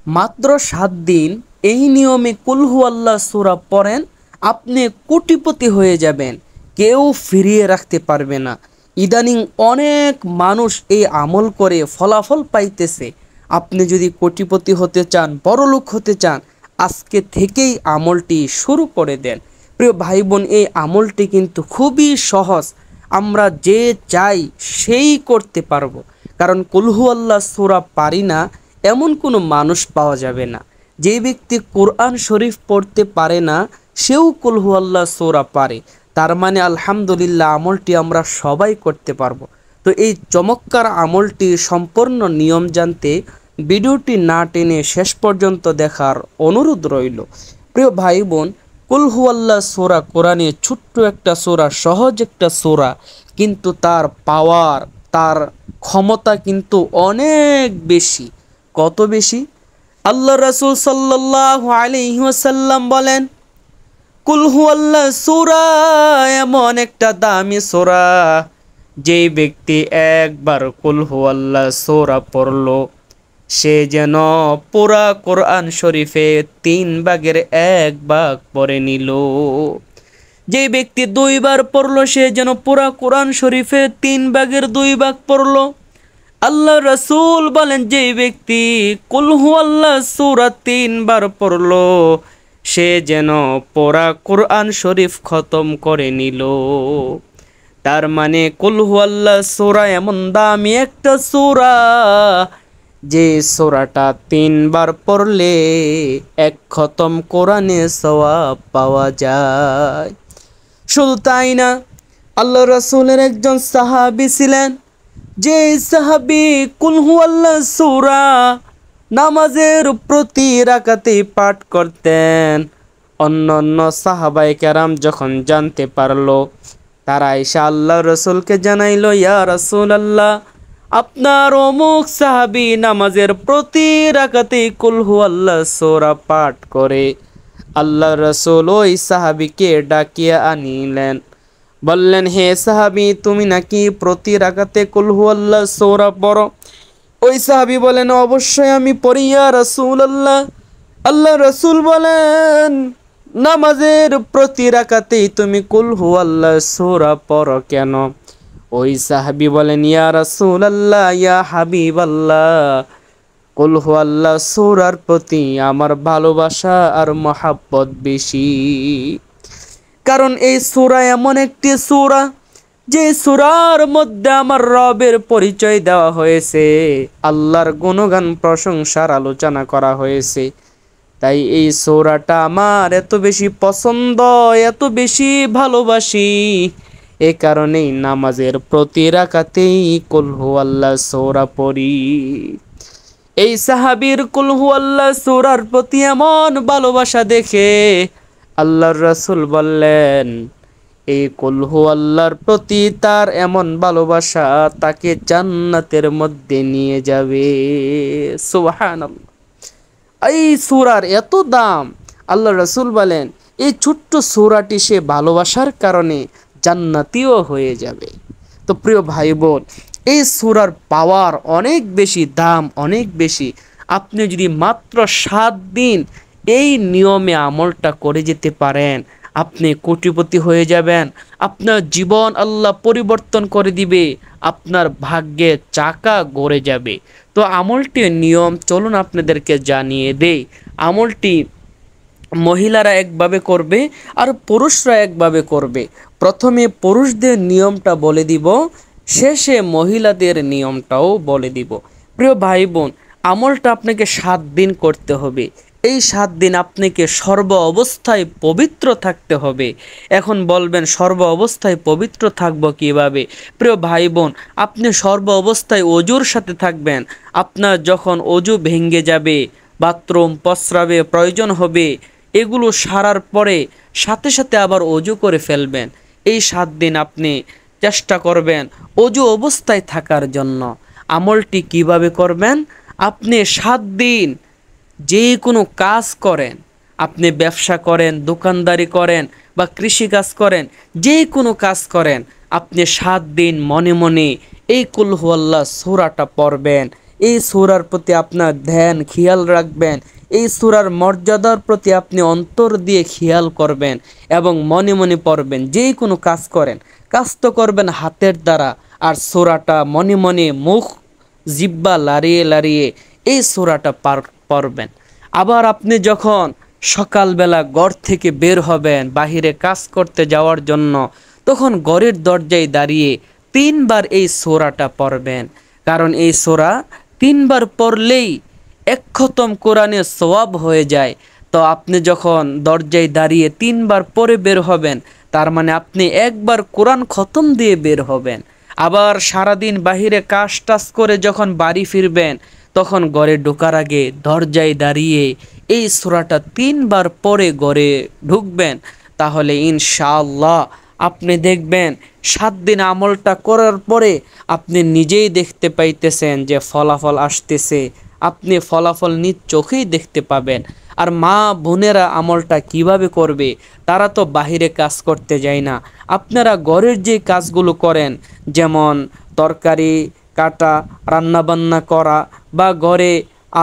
মাত্র 7 দিন এই নিয়মে কুল হুয়াল্লাহ সূরা পড়েন, আপনি কোটিপতি হয়ে যাবেন, কেউ ফিরিয়ে রাখতে পারবে না। ইদানিং অনেক মানুষ এই আমল করে ফলাফল পাইতেছে। আপনি যদি কোটিপতি হতে চান, বড়লোক হতে চান, আজকে থেকেই আমলটি শুরু করে দেন। প্রিয় ভাই বোন, এই আমলটি কিন্তু খুবই সহজ, আমরা যে চাই সেই করতে পারবো। কারণ কুল হুয়াল্লাহ সূরা পারি না এমন কোনো মানুষ পাওয়া যাবে না। যে ব্যক্তি কোরআন শরীফ পড়তে পারে না সেও কুল হুয়াল্লাহ সূরা পারে, তার মানে আলহামদুলিল্লাহ আমলটি আমরা সবাই করতে পারবো। তো এই চমৎকার আমলটি সম্পূর্ণ নিয়ম জানতে ভিডিওটি না টেনে শেষ পর্যন্ত দেখার অনুরোধ রইল। প্রিয় ভাই বোন, কুল হুয়াল্লাহ সূরা কোরআনে ছোট্ট একটা সূরা, সহজ একটা সূরা, কিন্তু তার পাওয়ার, তার ক্ষমতা কিন্তু অনেক বেশি। কত বেশি? আল্লাহ রাসূল সাল্লাল্লাহু আলাইহি ওয়াসাল্লাম বলেন, কুল হুয়াল্লাহ সূরা এমন একটা দামি সূরা, যেই ব্যক্তি একবার কুল হুয়াল্লাহ সূরা পড়ল সে যেন পুরা কোরআন শরীফে 3 ভাগের 1 ভাগ পড়ে নিল। যে ব্যক্তি 2 বার পড়ল সে যেন পুরা কোরআন শরীফে 3 ভাগের 2 ভাগ পড়ল। আল্লাহ রাসূল বলেন, যে ব্যক্তি কুল হুয়াল্লাহ সূরা 3 বার পড়ল সে যেন পুরা কোরআন শরীফ খতম করে নিল। তার মানে কুল হুয়াল্লাহ সূরা এমন দামি একটা সূরা, যে সূরাটা 3 বার পড়লে 1 খতম কোরআনে সওয়াব পাওয়া যায়। শুধু তাই না, আল্লাহ রাসূলের একজন সাহাবী ছিলেন, যে সাহাবী কুল হুয়াল্লাহ সূরা নামাজের প্রতি রাকাতে পাঠ করতেন। অন্যান্য সাহাবায়ে কেরাম যখন জানতে পারলো, তারা এসে আল্লাহ রাসূলকে জানাইল, ইয়া রাসূলুল্লাহ, আপনার অমুক সাহাবী নামাজের প্রতি রাকাতে কুল হুয়াল্লাহ সূরা পাঠ করে। আল্লাহ রাসূল ওই সাহাবীকে ডাকিয়ে আনিলেন, বললেন, হে সাহাবী, তুমি নাকি প্রতি রাকাতে কুল হুয়াল্লাহ সূরা পড়ো? ওই সাহাবী বলেন, অবশ্যই আমি পড়ি ইয়া রাসূলুল্লাহ। আল্লাহ রাসূল বলেন, নামাজের প্রতি রাকাতেই তুমি কুল হুয়াল্লাহ সূরা পড়ো কেন? ওই সাহাবী বলেন, ইয়া রাসূলুল্লাহ, ইয়া হাবিবাল্লাহ, কুল হুয়াল্লাহ সূরার প্রতি আমার ভালোবাসা আর মহব্বত বেশি। কারণ এই সূরা এমন একটি সূরা, যে সূরার মধ্যে আমার রবের পরিচয় দেওয়া হয়েছে, আল্লাহর গুণগান প্রশংসার আলোচনা করা হয়েছে। তাই এই সূরাটা আমার এত বেশি পছন্দ, এত বেশি ভালোবাসি, এ কারণেই নামাজের প্রতি রাকাতেই কুল হুয়াল্লাহ সূরা পড়ি। এই সাহাবীর কুল হুয়াল্লাহ সূরার প্রতি এমন ভালোবাসা দেখে আল্লাহর রাসূল বললেন, এই কুল হুয়াল্লাহর প্রতি তার এমন ভালোবাসা তাকে জান্নাতের মধ্যে নিয়ে যাবে। সুবহানাল্লাহ। এই সূরার এত দাম, আল্লাহ রাসূল বলেন, এই ছোট্ট সূরাটি সে ভালোবাসার কারণে জান্নাতীও হয়ে যাবে। তো প্রিয় ভাই বোন, এই সূরার পাওয়ার অনেক বেশি, দাম অনেক বেশি। আপনি যদি মাত্র 7 দিন এই নিয়মে আমলটা করে যেতে পারেন, আপনি কোটিপতি হয়ে যাবেন। আপনার জীবন আল্লাহ পরিবর্তন করে দিবে, আপনার ভাগ্যে চাকা গড়ে যাবে। তো আমলটির নিয়ম চলুন আপনাদেরকে জানিয়ে দেই। আমলটি মহিলারা একভাবে করবে আর পুরুষরা একভাবে করবে। প্রথমে পুরুষদের নিয়মটা বলে দিব, শেষে মহিলাদের নিয়মটাও বলে দিব। প্রিয় ভাই বোন, আমলটা আপনাকে 7 দিন করতে হবে। এই 7 দিন আপনাকে সর্ব অবস্থায় পবিত্র থাকতে হবে। এখন বলবেন, সর্ব অবস্থায় পবিত্র থাকবো কিভাবে? প্রিয় ভাই বোন, আপনি সর্ব অবস্থায় অজুর সাথে থাকবেন। আপনার যখন অজু ভেঙে যাবে, বাথরুম প্রস্রাবে প্রয়োজন হবে, এগুলো সারার পরে সাথে সাথে আবার অজু করে ফেলবেন। এই 7 দিন আপনি চেষ্টা করবেন অজু অবস্থায় থাকার জন্য। আমলটি কিভাবে করবেন? আপনি 7 দিন যে কোনো কাজ করেন, আপনি ব্যবসা করেন, দোকানদারি করেন বা কৃষিকাজ করেন, যে কোনো কাজ করেন, আপনি 7 দিন মনে মনে এই কুল হুয়াল্লাহ সূরাটা পড়বেন। এই সূরার প্রতি আপনার ধ্যান খেয়াল রাখবেন, এই সূরার মর্যাদার প্রতি আপনি অন্তর দিয়ে খেয়াল করবেন এবং মনে মনে পড়বেন। যেই কোনো কাজ করেন, কাজ তো করবেন হাতের দ্বারা, আর সূরাটা মনে মনে মুখ জিব্বা লাড়িয়ে লাড়িয়ে এই সূরাটা পড়বেন। আবার আপনি যখন সকালবেলা ঘর থেকে বের হবেন বাহিরে কাজ করতে যাওয়ার জন্য, তখন ঘরের দরজায় দাঁড়িয়ে 3 বার এই সূরাটা পড়বেন। কারণ এই সূরা 3 বার পড়লেই এক খতম কোরআনের সওয়াব হয়ে যায়। তো আপনি যখন দরজায় দাঁড়িয়ে 3 বার পরে বের হবেন, তার মানে আপনি একবার কোরআন খতম দিয়ে বের হবেন। আবার সারাদিন বাহিরে কাজ টাজ করে যখন বাড়ি ফিরবেন, তখন ঘরে ঢোকার আগে দরজায় দাঁড়িয়ে এই সূরাটা 3 বার পরে ঘরে ঢুকবেন। তাহলে ইনশাআল্লাহ আপনি দেখবেন 7 দিন আমলটা করার পরে আপনি নিজেই দেখতে পাইতেছেন যে ফলাফল আসতেছে। আপনি ফলাফল নিজ চোখেই দেখতে পাবেন। আর মা বোনেরা আমলটা কিভাবে করবে? তারা তো বাহিরে কাজ করতে যায় না। আপনারা ঘরের যে কাজগুলো করেন, যেমন তরকারি কাটা, রান্নাবান্না করা, বা ঘরে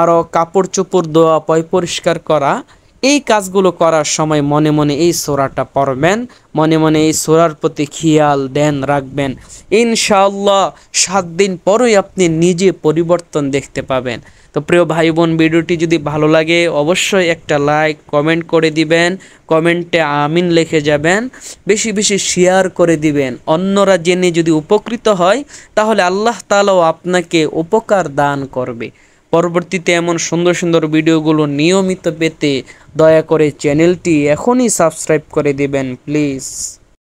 আরও কাপড় চোপড় ধোয়া, পরিষ্কার করা, এই কাজগুলো করার সময় মনে মনে এই সূরাটা পড়বেন, মনে মনে এই সূরার প্রতি খেয়াল ধ্যান রাখবেন। ইনশাআল্লাহ 7 দিন পরই আপনি নিজে পরিবর্তন দেখতে পাবেন। তো প্রিয় ভাই বোন, ভিডিওটি যদি ভালো লাগে অবশ্যই একটা লাইক কমেন্ট করে দিবেন, কমেন্টে আমিন লিখে যাবেন, বেশি বেশি শেয়ার করে দিবেন। অন্যরা জেনে যদি উপকৃত হয়, তাহলে আল্লাহ তাআলাও আপনাকে উপকার দান করবে। পরবর্তীতে এমন সুন্দর সুন্দর ভিডিওগুলো নিয়মিত পেতে দয়া করে চ্যানেলটি এখনই সাবস্ক্রাইব করে দিবেন প্লিজ।